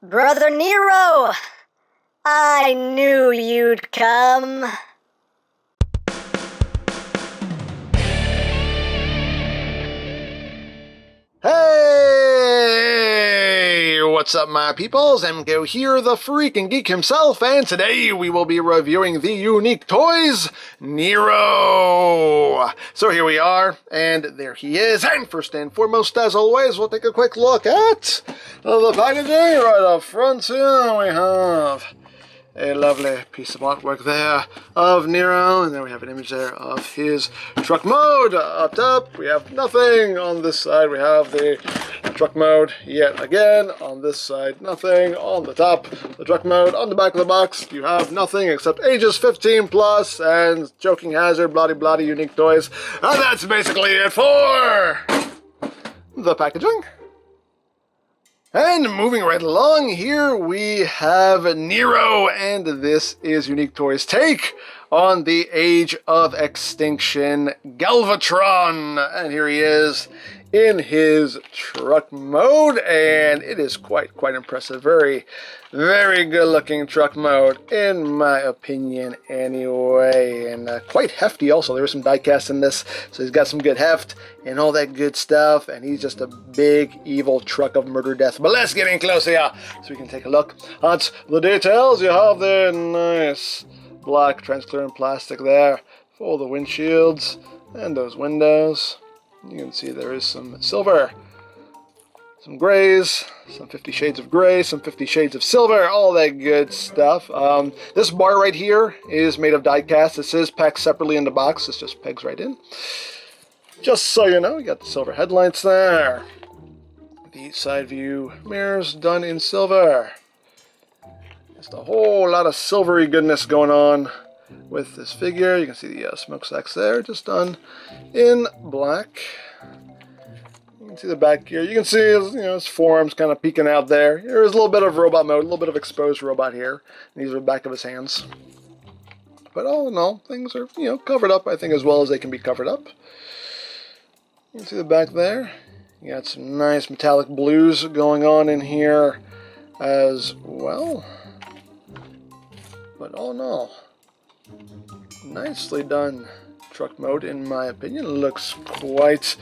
Brother Nero! I knew you'd come. Hey! What's up, my peoples? EmGo here, the freaking geek himself, and today we will be reviewing the unique toys, NERO! So here we are, and there he is, and first and foremost, as always, we'll take a quick look at the packaging. Right up front here we have a lovely piece of artwork there of NERO, and then we have an image there of his truck mode. Up top, we have nothing. On this side, we have the truck mode yet again. On this side, nothing. On the top, the truck mode. On the back of the box, you have nothing except ages 15 plus and joking hazard, bloody bloody unique toys. And that's basically it for the packaging. And moving right along, here we have NERO, and this is Unique Toys' take on the Age of Extinction Galvatron. And here he is in his truck mode, and it is quite impressive. Very good looking truck mode, in my opinion, anyway. And quite hefty also. There was some diecast in this, so he's got some good heft and all that good stuff, and he's just a big evil truck of murder death. But let's get in close here so we can take a look at the details. You have the nice black transparent plastic there for the windshields and those windows. You can see there is some silver, some grays, some 50 shades of gray, some 50 shades of silver, all that good stuff. This bar right here is made of die cast. This is packed separately in the box. This just pegs right in. Just so you know, you got the silver headlights there. The side view mirrors done in silver. Just a whole lot of silvery goodness going on with this figure. You can see the smokestacks there, just done in black. You can see the back here. You can see his forearms kind of peeking out there. There's a little bit of robot mode, a little bit of exposed robot here. And these are the back of his hands. But all in all, things are covered up, I think, as well as they can be covered up. You can see the back there. You got some nice metallic blues going on in here as well. But all in all, nicely done truck mode, in my opinion. It looks quite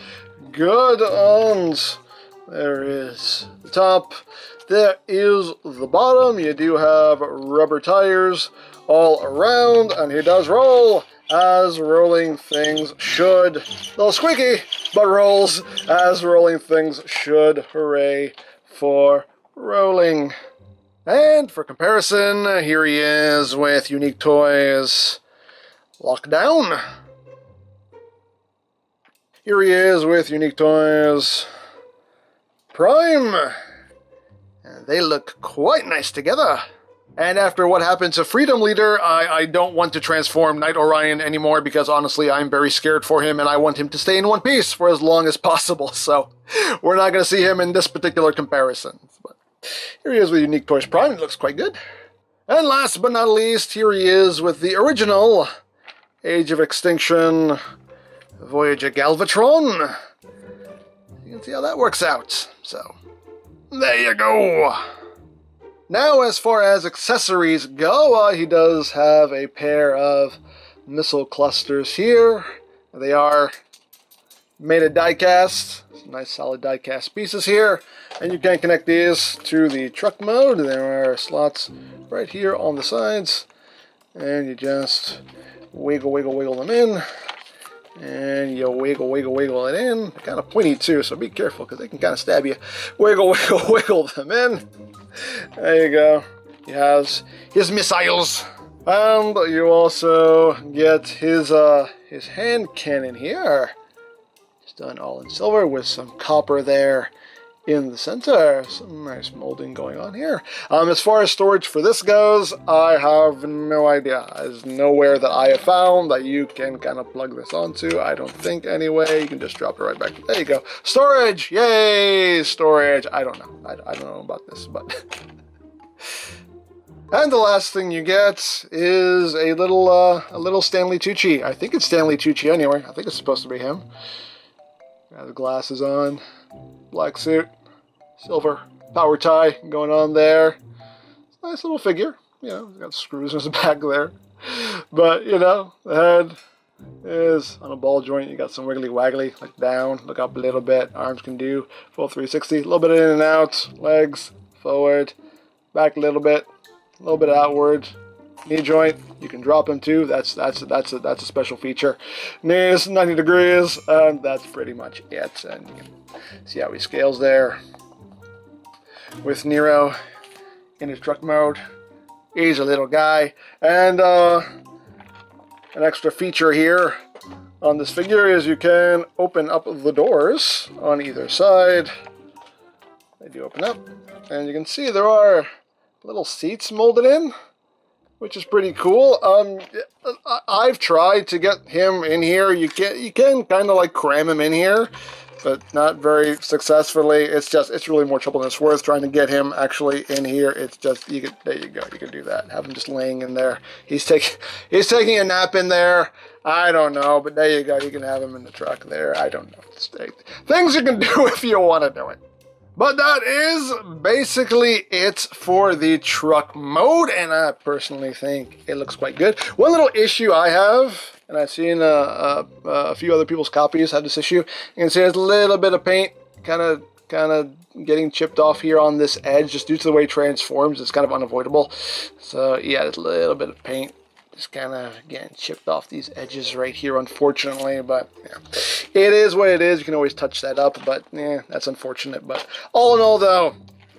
good. And there is the top, there is the bottom. You do have rubber tires all around, and he does roll as rolling things should. A little squeaky, but rolls as rolling things should. Hooray for rolling. And for comparison, here he is with Unique Toys Lockdown. Here he is with Unique Toys Prime. And they look quite nice together. And after what happened to Freedom Leader, I don't want to transform Knight Orion anymore, because honestly I'm very scared for him and I want him to stay in one piece for as long as possible. So we're not going to see him in this particular comparison. But here he is with Unique Toys Prime. It looks quite good. And last but not least, here he is with the original Age of Extinction Voyager Galvatron. You can see how that works out. So there you go. Now, as far as accessories go, he does have a pair of missile clusters here. They are made of die-cast. Some nice solid die-cast pieces here. And you can connect these to the truck mode. There are slots right here on the sides. And you just wiggle them in. And you wiggle it in. They're kind of pointy too, so be careful because they can kind of stab you. Wiggle them in. There you go. He has his missiles. And you also get his hand cannon here. It's done all in silver with some copper there in the center. Some nice molding going on here. As far as storage for this goes, I have no idea. There's nowhere that I have found that you can kind of plug this onto. I don't think anyway. You can just drop it right back. There you go. Storage! Yay! Storage! I don't know. I don't know about this, but... And the last thing you get is a little Stanley Tucci. I think it's Stanley Tucci anyway. I think it's supposed to be him. Got the glasses on. Black suit. Silver. power tie going on there. Nice little figure. You know, got screws in his back there. But, you know, the head is on a ball joint. You got some wiggly waggly, like down, look up a little bit. Arms can do full 360, a little bit in and out. Legs forward, back a little bit outward. Knee joint, you can drop him too. That's a special feature. Knees 90 degrees, and that's pretty much it. And you can see how he scales there with NERO in his truck mode. He's a little guy, and an extra feature here on this figure is you can open up the doors on either side. They do open up, and you can see there are little seats molded in, which is pretty cool. I've tried to get him in here. You can kind of like cram him in here, but not very successfully. It's really more trouble than it's worth trying to get him actually in here. It's just there you go. You can do that. Have him just laying in there. He's taking a nap in there. I don't know, but there you go. You can have him in the truck there. I don't know. Things you can do if you want to do it. But that is basically it for the truck mode, and I personally think it looks quite good. One little issue I have, and I've seen a few other people's copies have this issue. You can see there's a little bit of paint kind of getting chipped off here on this edge, just due to the way it transforms. It's kind of unavoidable. So yeah, there's a little bit of paint just kind of getting chipped off these edges right here, unfortunately. But yeah, it is what it is. You can always touch that up, but yeah, that's unfortunate. But all in all, though,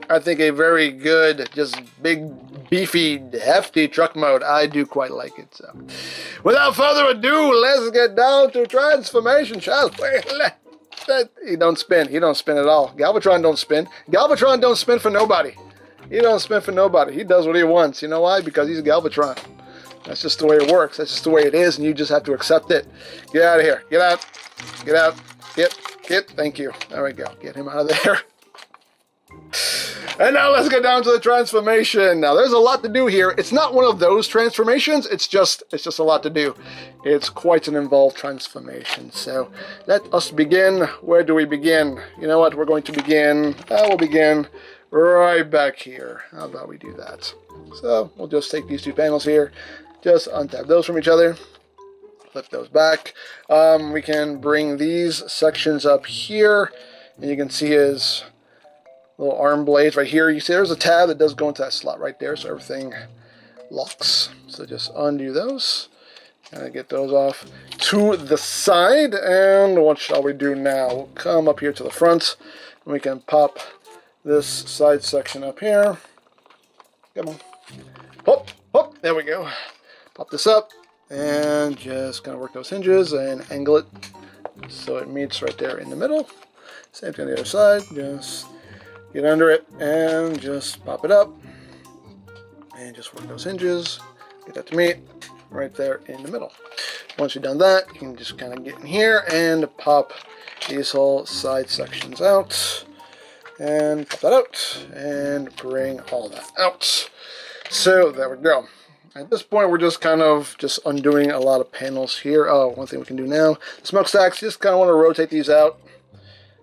I think a very good, just big, beefy, hefty truck mode. I do quite like it. So without further ado, let's get down to transformation, shall we? He don't spin. He don't spin at all. Galvatron don't spin. Galvatron don't spin for nobody. He don't spin for nobody. He does what he wants. You know why? Because he's a Galvatron. That's just the way it works. That's just the way it is, and you just have to accept it. Get out of here. Get out. Get out. Get. Thank you. There we go. Get him out of there. And now let's get down to the transformation. Now there's a lot to do here. It's not one of those transformations. It's just a lot to do. It's quite an involved transformation. So let us begin. Where do we begin? You know what? We're going to begin. We'll begin right back here. How about we do that? So we'll just take these two panels here. Just untap those from each other, flip those back. We can bring these sections up here, and you can see his little arm blades right here. You see there's a tab that does go into that slot right there, so everything locks. So just undo those, and get those off to the side. And what shall we do now? We'll come up here to the front, and we can pop this side section up here. Come on. Hop, hop, there we go. Pop this up and just kind of work those hinges and angle it so it meets right there in the middle. Same thing on the other side. Just get under it and just pop it up and just work those hinges. Get that to meet right there in the middle. Once you've done that, you can just kind of get in here and pop these whole side sections out. And pop that out and bring all that out. So there we go. At this point, we're just kind of undoing a lot of panels here. Oh, one thing we can do now, the smokestacks, just kind of want to rotate these out.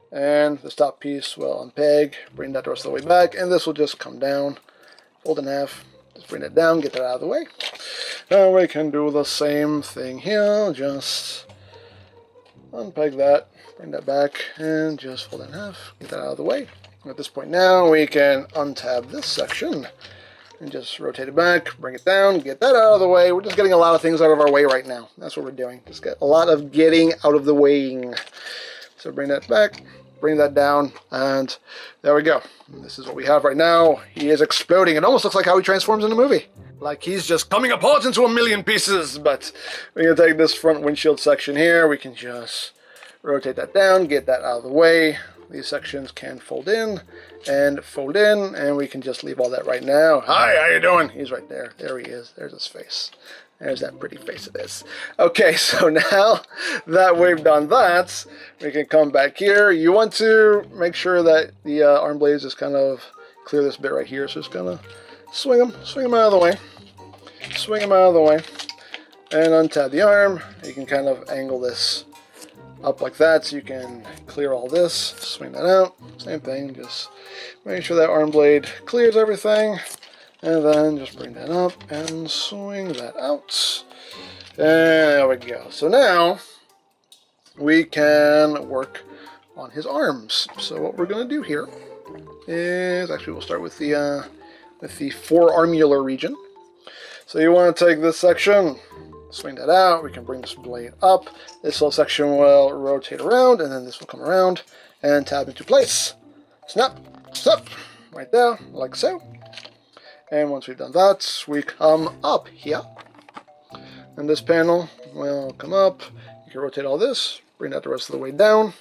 And this top piece will unpeg, bring that the rest of the way back, and this will just come down, fold in half, just bring it down, get that out of the way. Now we can do the same thing here, just unpeg that, bring that back, and just fold in half, get that out of the way. At this point now, we can untab this section and just rotate it back, bring it down, get that out of the way. We're just getting a lot of things out of our way right now. That's what we're doing. Just get a lot of getting out of the way. So bring that back, bring that down, and there we go. This is what we have right now. He is exploding. It almost looks like how he transforms in the movie. Like he's just coming apart into a million pieces. But we're going to take this front windshield section here. We can just rotate that down, get that out of the way. These sections can fold in, and we can just leave all that right now. Hi, how you doing? He's right there. There he is. There's his face. There's that pretty face of his. Okay, so now that we've done that, we can come back here. You want to make sure that the arm blades just kind of clear this bit right here. So just kind of swing them out of the way. Swing them out of the way. And untab the arm. You can kind of angle this up like that, so you can clear all this, swing that out, same thing, just make sure that arm blade clears everything, and then just bring that up and swing that out, and there we go. So now we can work on his arms. So what we're going to do here is, actually we'll start with the forearmular region. So you want to take this section, swing that out, we can bring this blade up, this whole section will rotate around, and then this will come around and tab into place. Snap, snap, right there, like so. And once we've done that, we come up here, and this panel will come up. You can rotate all this, bring that the rest of the way down.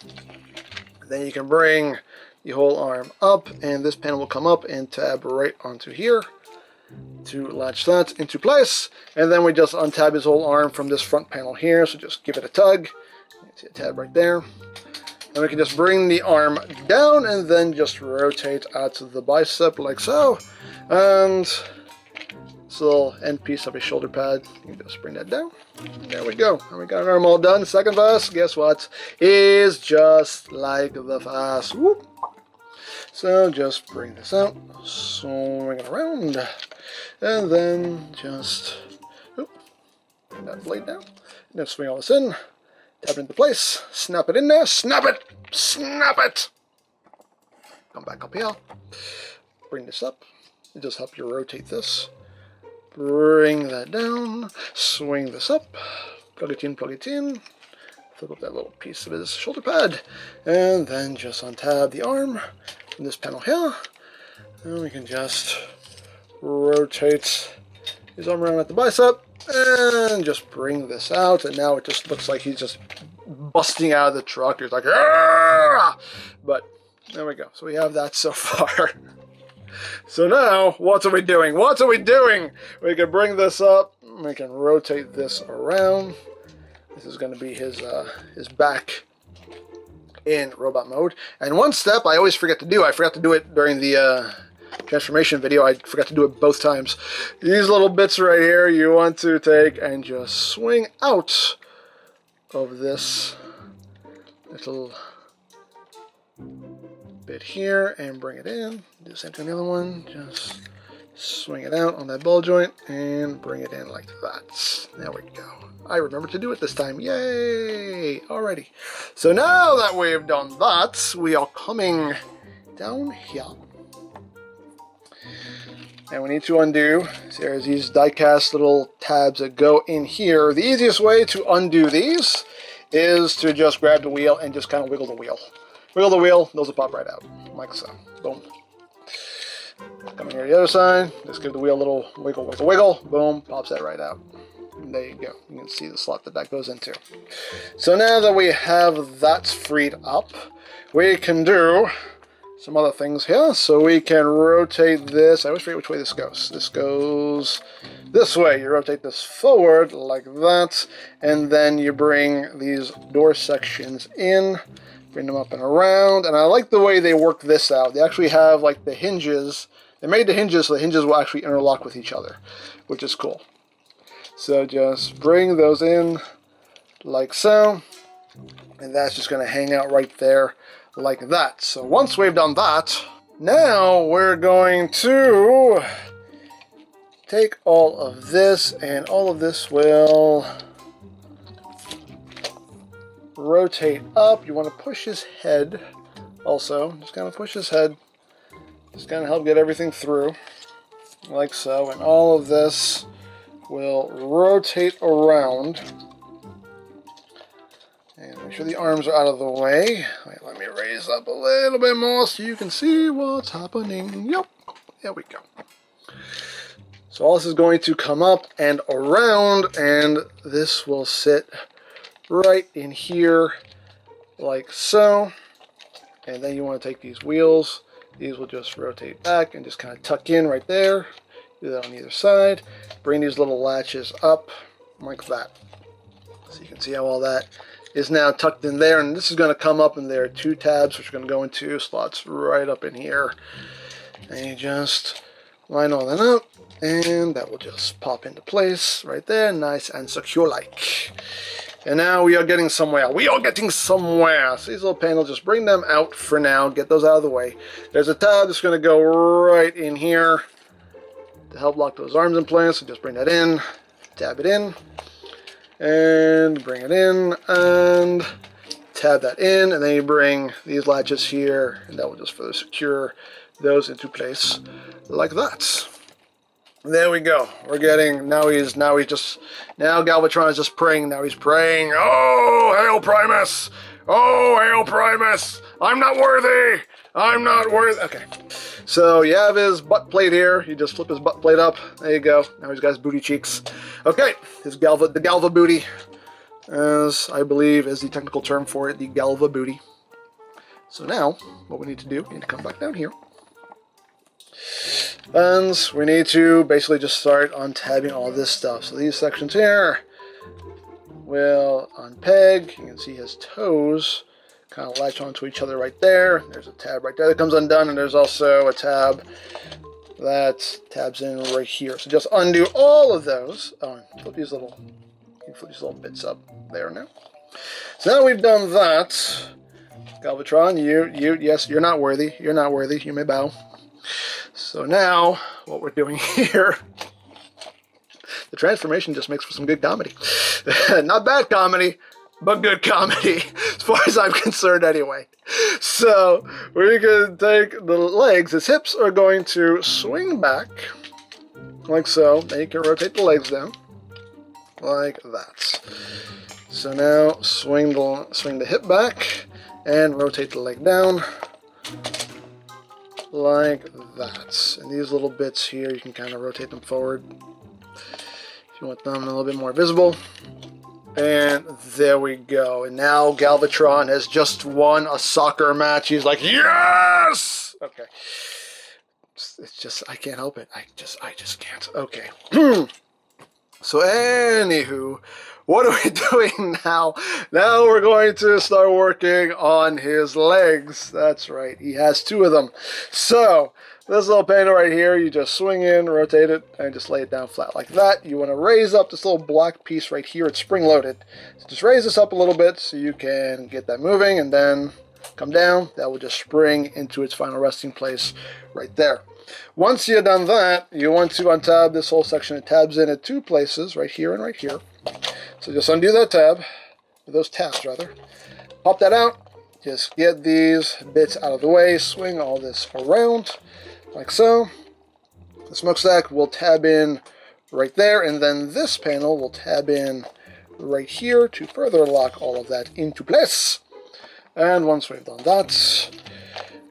Then you can bring the whole arm up, and this panel will come up and tab right onto here to latch that into place. And then we just untab his whole arm from this front panel here, so just give it a tug. You see a tab right there. And we can just bring the arm down and then just rotate out to the bicep like so. And this little end piece of a shoulder pad, you can just bring that down. There we go. And we got an arm all done. Second verse, guess what? Is just like the first. Whoop. So just bring this out, swing it around, and then just bring that blade down. And then swing all this in, tap it into place, snap it in there, snap it, snap it. Come back up here, bring this up, and just help you rotate this. Bring that down, swing this up, plug it in, flip up that little piece of his shoulder pad, and then just untab the arm from this panel here, and we can just rotate his arm around at the bicep, and just bring this out, and now it just looks like he's just busting out of the truck. He's like, "Argh!" But there we go. So we have that so far. So now, what are we doing? What are we doing? We can bring this up, we can rotate this around. This is going to be his back in robot mode. And one step I always forget to do, I forgot to do it during the transformation video, I forgot to do it both times. These little bits right here, you want to take and just swing out of this little bit here and bring it in. Do the same thing on the other one, just swing it out on that ball joint and bring it in like that. There we go. I remembered to do it this time. Yay! Alrighty. So now that we've done that, we are coming down here. And we need to undo. So there's these die-cast little tabs that go in here. The easiest way to undo these is to just grab the wheel and just kind of wiggle the wheel. Wiggle the wheel, those will pop right out. Like so. Boom. Come in here to the other side. Just give the wheel a little wiggle, wiggle, wiggle. Boom. Pops that right out. And there you go. You can see the slot that goes into. So now that we have that freed up, we can do some other things here. So we can rotate this. I always forget which way this goes. This goes this way. You rotate this forward like that. And then you bring these door sections in. Bring them up and around. And I like the way they work this out. They actually have like the hinges. They made the hinges so the hinges will actually interlock with each other, which is cool. So just bring those in like so, and that's just going to hang out right there like that. So once we've done that, now we're going to take all of this, and all of this will rotate up. You want to push his head also, just kind of push his head, just kind of help get everything through like so, and all of this will rotate around. And make sure the arms are out of the way. Wait, let me raise up a little bit more so you can see what's happening. Yep, there we go. So all this is going to come up and around, and this will sit right in here like so. And then you want to take these wheels. These will just rotate back and just kind of tuck in right there. Do that on either side. Bring these little latches up like that. So you can see how all that is now tucked in there. And this is going to come up, and there are two tabs which are going to go into slots right up in here. And you just line all that up, and that will just pop into place right there, nice and secure like. And now we are getting somewhere. We are getting somewhere. So these little panels, just bring them out for now. Get those out of the way. There's a tab that's going to go right in here to help lock those arms in place. So just bring that in, tab it in, and bring it in, and tab that in. And then you bring these latches here, and that will just further secure those into place like that. There we go. We're getting, now Galvatron is just praying. Now he's praying. Oh, hail Primus! Oh, hail Primus! I'm not worthy! I'm not worthy! Okay. So you have his butt plate here. You just flip his butt plate up. There you go. Now he's got his booty cheeks. Okay. The Galva booty, as I believe is the technical term for it, the Galva booty. So now, what we need to do, we need to come back down here. And we need to basically just start untabbing all this stuff. So these sections here will unpeg. You can see his toes kind of latch onto each other right there. There's a tab right there that comes undone, and there's also a tab that tabs in right here. So just undo all of those. Oh, and flip these little bits up there now. So now we've done that. Galvatron, yes, you're not worthy. You're not worthy. You may bow. So now, what we're doing here, the transformation just makes for some good comedy. Not bad comedy, but good comedy, as far as I'm concerned anyway. So, we can take the legs, his hips are going to swing back, like so. Then you can rotate the legs down, like that. So now, swing the hip back, and rotate the leg down, like that. And these little bits here, you can kind of rotate them forward if you want them a little bit more visible. And there we go. And now Galvatron has just won a soccer match. He's like, yes! Okay. It's just, I can't help it. I just can't. Okay. So anywho, what are we doing now? Now we're going to start working on his legs. That's right, he has two of them. So, this little panel right here, you just swing in, rotate it, and just lay it down flat like that. You want to raise up this little black piece right here. It's spring-loaded. So just raise this up a little bit so you can get that moving, and then come down. That will just spring into its final resting place right there. Once you've done that, you want to untab this whole section. It tabs in at two places, right here and right here. So just undo that tab, those tabs rather. Pop that out. Just get these bits out of the way. Swing all this around, like so. The smokestack will tab in right there, and then this panel will tab in right here to further lock all of that into place. And once we've done that,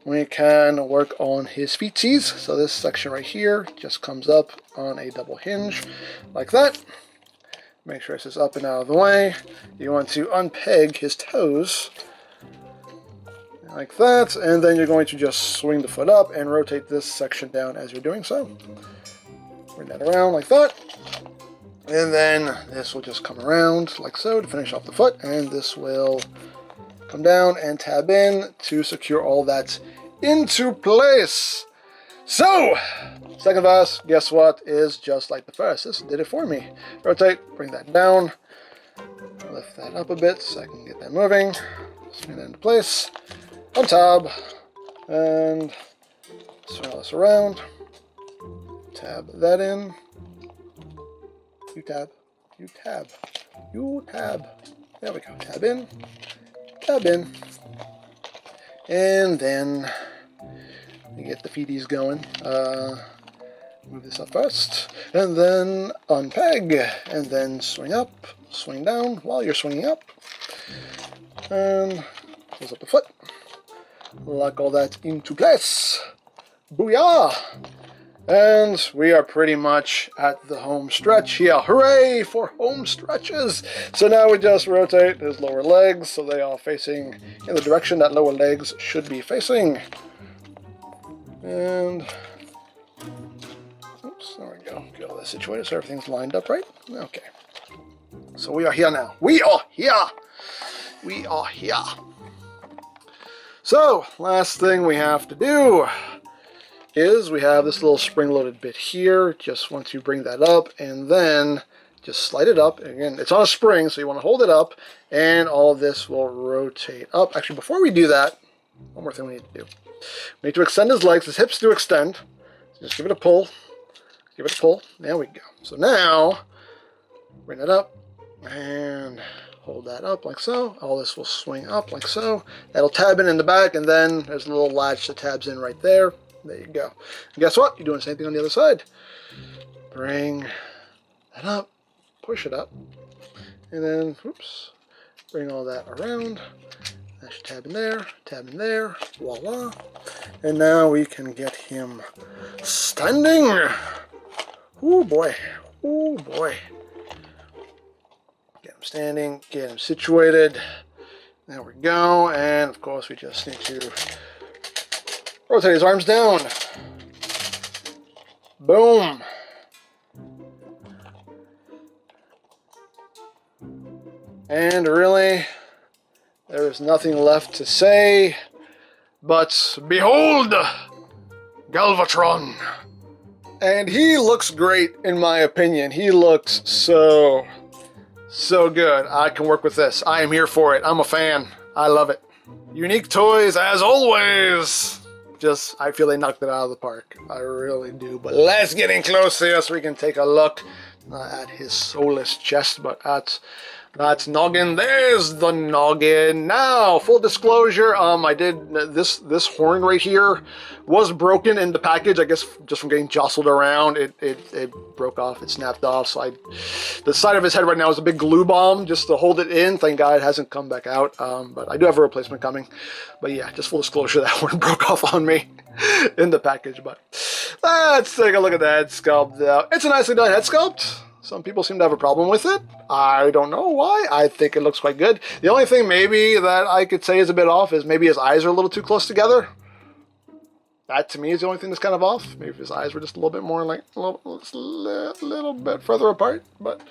we can work on his feetsies. So this section right here just comes up on a double hinge, like that. Make sure this is up and out of the way. You want to unpeg his toes, like that, and then you're going to just swing the foot up and rotate this section down as you're doing so. Bring that around like that. And then this will just come around like so to finish off the foot, and this will come down and tab in to secure all that into place. So, second verse, guess what, is just like the first. This did it for me. Rotate, bring that down, lift that up a bit so I can get that moving, swing that into place, untab, and swing all this around, tab that in, you tab, you tab, you tab, there we go, tab in, and then you get the feeties going. Move this up first, and then unpeg, and then swing up, swing down while you're swinging up, and close up the foot. Lock all that into place. Booyah! And we are pretty much at the home stretch here. Hooray for home stretches! So now we just rotate his lower legs so they are facing in the direction that lower legs should be facing. And oops, there we go. Get all that situated so everything's lined up right. Okay. So we are here now. We are here. We are here. So, last thing we have to do is we have this little spring-loaded bit here. Just want to bring that up and then just slide it up. Again, it's on a spring, so you want to hold it up, and all of this will rotate up. Actually, before we do that, one more thing we need to do. We need to extend his legs. His hips do extend. So just give it a pull. Give it a pull. There we go. So now, bring it up, and hold that up like so. All this will swing up like so. That'll tab in the back, and then there's a little latch that tabs in right there. There you go. And guess what? You're doing the same thing on the other side. Bring that up, push it up, and then, oops, bring all that around. That should tab in there, voila. And now we can get him standing. Oh boy, oh boy. Get him standing, get him situated. There we go, and of course we just need to rotate his arms down. Boom. And really, there is nothing left to say, but behold, Galvatron. And he looks great, in my opinion. He looks so good. I can work with this. I am here for it. I'm a fan. I love it. Unique toys, as always. Just, I feel they knocked it out of the park. I really do. But let's get in close here so we can take a look at his soulless chest, but that's noggin. There's the noggin. Now, full disclosure, I did this horn right here was broken in the package. I guess just from getting jostled around, it broke off. It snapped off. So the side of his head right now is a big glue bomb just to hold it in. Thank God it hasn't come back out. But I do have a replacement coming. But yeah, just full disclosure, that horn broke off on me in the package. But let's take a look at the head sculpt. It's a nicely done head sculpt. Some people seem to have a problem with it. I don't know why. I think it looks quite good. The only thing maybe that I could say is a bit off is maybe his eyes are a little too close together. That to me is the only thing that's kind of off. Maybe if his eyes were just a little bit more like a little bit further apart. But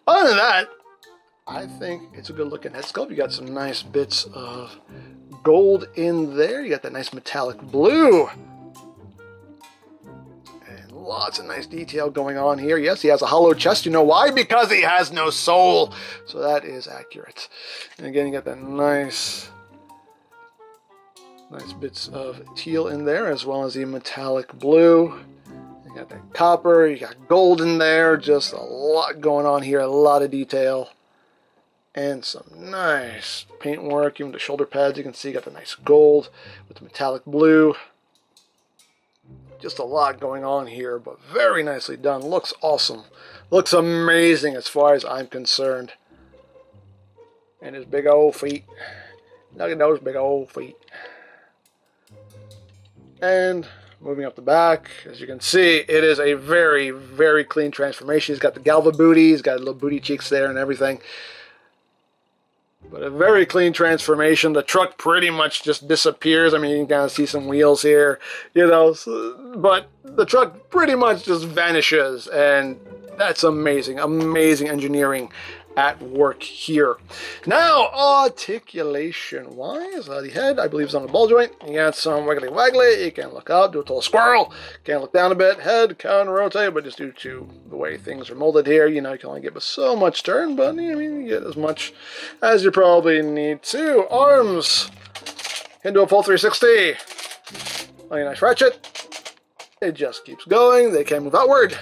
other than that, I think it's a good looking head sculpt. You got some nice bits of gold in there. You got that nice metallic blue. Lots of nice detail going on here. Yes, he has a hollow chest. You know why? Because he has no soul. So that is accurate. And again, you got that nice bits of teal in there, as well as the metallic blue. You got that copper. You got gold in there. Just a lot going on here. A lot of detail. And some nice paintwork. Even the shoulder pads, you can see, you got the nice gold with the metallic blue. Just a lot going on here, but very nicely done. Looks awesome. Looks amazing as far as I'm concerned. And his big old feet. Look at those big old feet. And moving up the back, as you can see, it is a very, very clean transformation. He's got the Galva booty. He's got little booty cheeks there and everything. But a very clean transformation. The truck pretty much just disappears. I mean, you can kind of see some wheels here, you know. But the truck pretty much just vanishes. And that's amazing. Amazing engineering at work here. Now, articulation-wise, the head, I believe, is on the ball joint. You got some wiggly waggly. You can look up, do a little squirrel. Can look down a bit. Head can rotate, but just due to the way things are molded here, you know, you can only give so much turn, but I mean, you get as much as you probably need to. Arms can do a full 360. Only a nice ratchet. It just keeps going. They can move outward.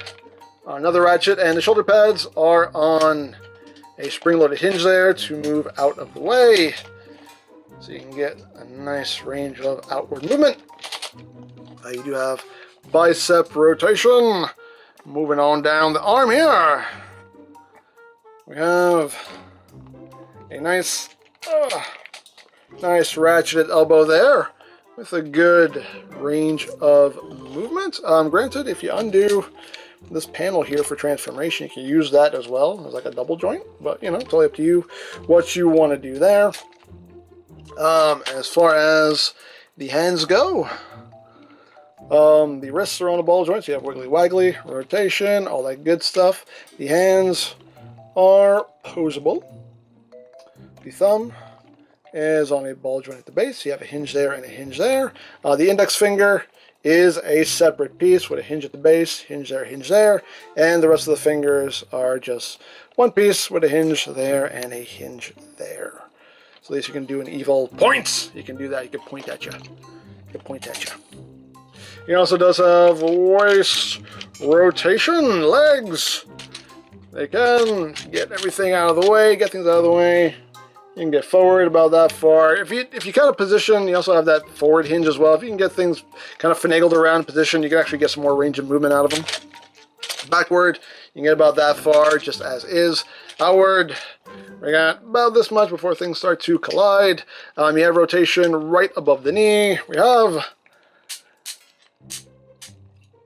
Another ratchet, and the shoulder pads are on a spring-loaded hinge there to move out of the way, so you can get a nice range of outward movement. You do have bicep rotation. Moving on down the arm here, we have a nice ratcheted elbow there with a good range of movement. Granted, if you undo this panel here for transformation, you can use that as well as like a double joint, but you know, it's totally up to you what you want to do there. As far as the hands go, the wrists are on the ball joints. You have wiggly waggly, rotation, all that good stuff. The hands are posable. The thumb is on a ball joint at the base. You have a hinge there and a hinge there. The index finger is a separate piece with a hinge at the base, hinge there, and the rest of the fingers are just one piece with a hinge there and a hinge there. So at least you can do an evil points. You can do that. You can point at you. You can point at you. He also does have waist rotation, legs. They can get everything out of the way, get things out of the way. You can get forward about that far. If you kind of position, you also have that forward hinge as well. If you can get things kind of finagled around in position, you can actually get some more range of movement out of them. Backward, you can get about that far, just as is. Outward, we got about this much before things start to collide. You have rotation right above the knee. We have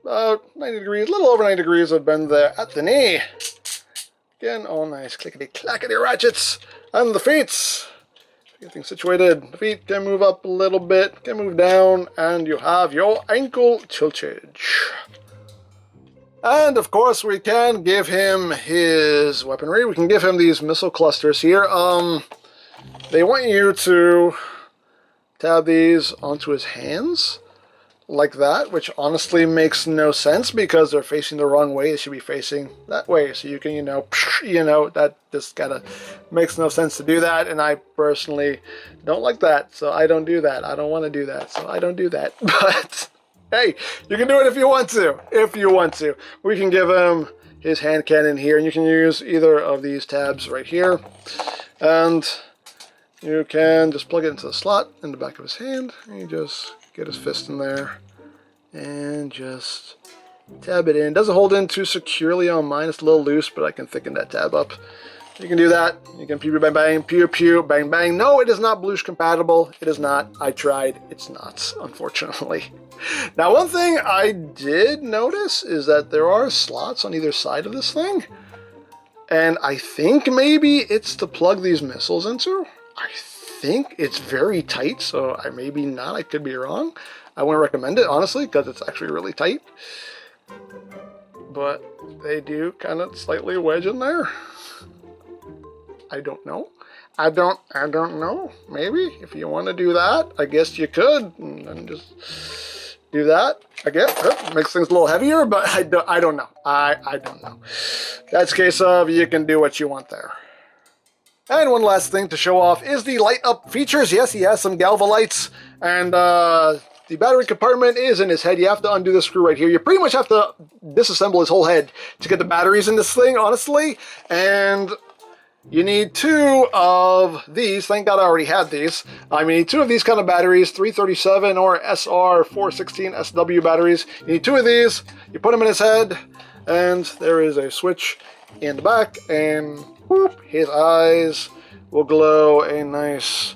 about 90 degrees, a little over 90 degrees of bend there at the knee. Again, all nice clickety-clackety ratchets. And the feet. Get things situated. The feet can move up a little bit, can move down, and you have your ankle tiltage. And of course, we can give him his weaponry. We can give him these missile clusters here. They want you to tab these onto his hands. Like that, which honestly makes no sense because they're facing the wrong way. They should be facing that way, so you can, that just kind of makes no sense to do that, and I personally don't like that, so I don't do that. I don't want to do that, so I don't do that. But hey, you can do it if you want to. If you want to, we can give him his hand cannon here, and you can use either of these tabs right here, and you can just plug it into the slot in the back of his hand, and you just get his fist in there and just tab it in. Doesn't hold in too securely on mine. It's a little loose, but I can thicken that tab up. You can do that. You can pew, bang, bang, pew, pew, bang, bang. No, it is not Blush compatible. It is not. I tried. It's not, unfortunately. Now, one thing I did notice is that there are slots on either side of this thing. And I think maybe it's to plug these missiles into. I think it's very tight, so maybe not. I could be wrong. I wouldn't recommend it, honestly, because it's actually really tight. But they do kind of slightly wedge in there. I don't know. I don't know. Maybe if you want to do that, I guess you could, and then just do that. I guess it makes things a little heavier, but I don't know. I don't know. That's a case of you can do what you want there. And one last thing to show off is the light up features. Yes, he has some Galva lights, and the battery compartment is in his head. You have to undo the screw right here. You pretty much have to disassemble his whole head to get the batteries in this thing, honestly. And you need 2 of these. Thank God I already had these. You need 2 of these kind of batteries, 337 or SR416 SW batteries. You need 2 of these. You put them in his head, and there is a switch in the back, and whoop, his eyes will glow a nice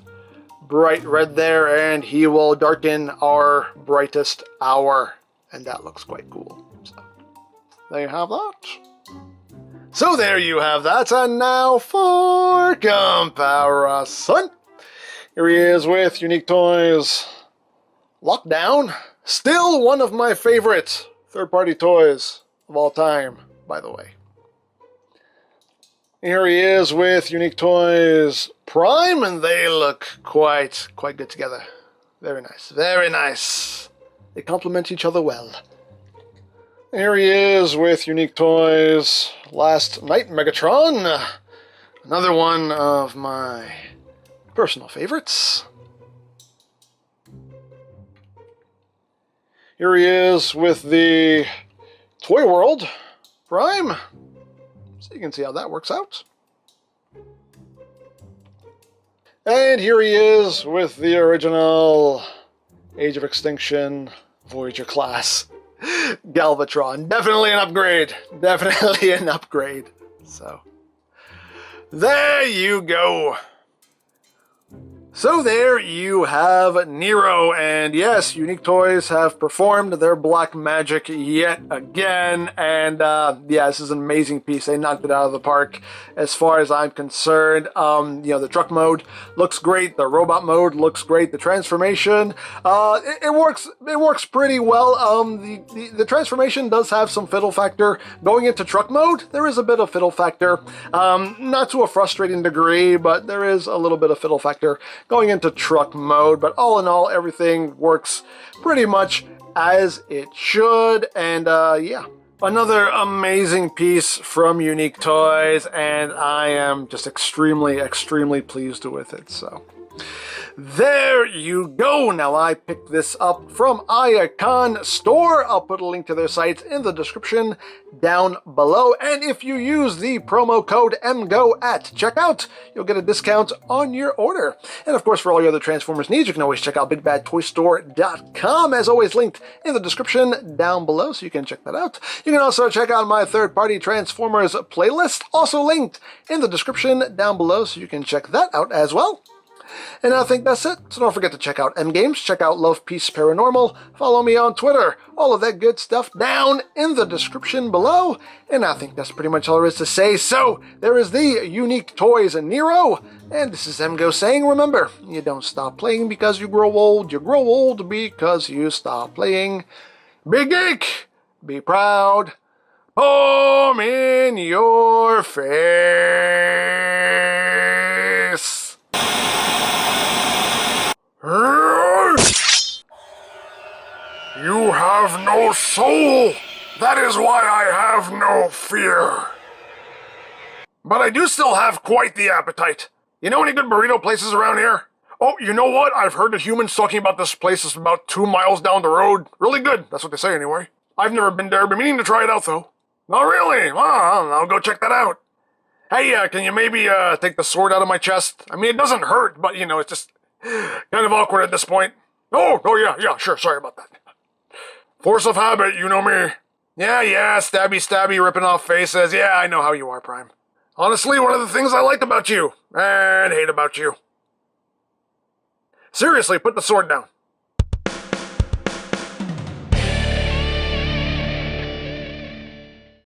bright red there, and he will darken our brightest hour, and that looks quite cool. So there you have that. So there you have that, and now for comparison. Here he is with Unique Toys Lockdown. Still one of my favorite third-party toys of all time, by the way. Here he is with Unique Toys Prime, and they look quite good together. Very nice, very nice. They complement each other well. Here he is with Unique Toys Last Night Megatron. Another one of my personal favorites. Here he is with the Toy World Prime. So you can see how that works out. And here he is with the original Age of Extinction Voyager class Galvatron. Definitely an upgrade. Definitely an upgrade. So there you go. So there you have NERO, and yes, Unique Toys have performed their black magic yet again, and yeah, this is an amazing piece. They knocked it out of the park as far as I'm concerned. The truck mode looks great, the robot mode looks great, the transformation, it works pretty well. The transformation does have some fiddle factor. Going into truck mode, there is a bit of fiddle factor, not to a frustrating degree, but there is a little bit of fiddle factor. going into truck mode, but all in all, everything works pretty much as it should, and yeah. Another amazing piece from Unique Toys, and I am just extremely, extremely pleased with it, so. There you go. Now I picked this up from Icon Store. I'll put a link to their sites in the description down below. And if you use the promo code EmGo at checkout, you'll get a discount on your order. And of course, for all your other Transformers needs, you can always check out BigBadToyStore.com, as always linked in the description down below, so you can check that out. You can also check out my third-party Transformers playlist, also linked in the description down below, so you can check that out as well. And I think that's it. So don't forget to check out EmGames, check out Love Peace Paranormal, follow me on Twitter, all of that good stuff down in the description below. And I think that's pretty much all there is to say. So there is the Unique Toys and NERO, and this is EmGo saying, remember, you don't stop playing because you grow old because you stop playing. Be geek, be proud, palm in your face. You have no soul. That is why I have no fear. But I do still have quite the appetite. You know any good burrito places around here? Oh, you know what? I've heard that humans talking about this place is about 2 miles down the road. Really good. That's what they say anyway. I've never been there. Been meaning to try it out though. Oh, really? Well, I'll go check that out. Hey, can you maybe take the sword out of my chest? I mean, it doesn't hurt, but you know, it's just kind of awkward at this point. Oh, yeah, sure, sorry about that. Force of habit, you know me. Yeah, stabby, ripping off faces. Yeah, I know how you are, Prime. Honestly, one of the things I like about you, and hate about you. Seriously, put the sword down.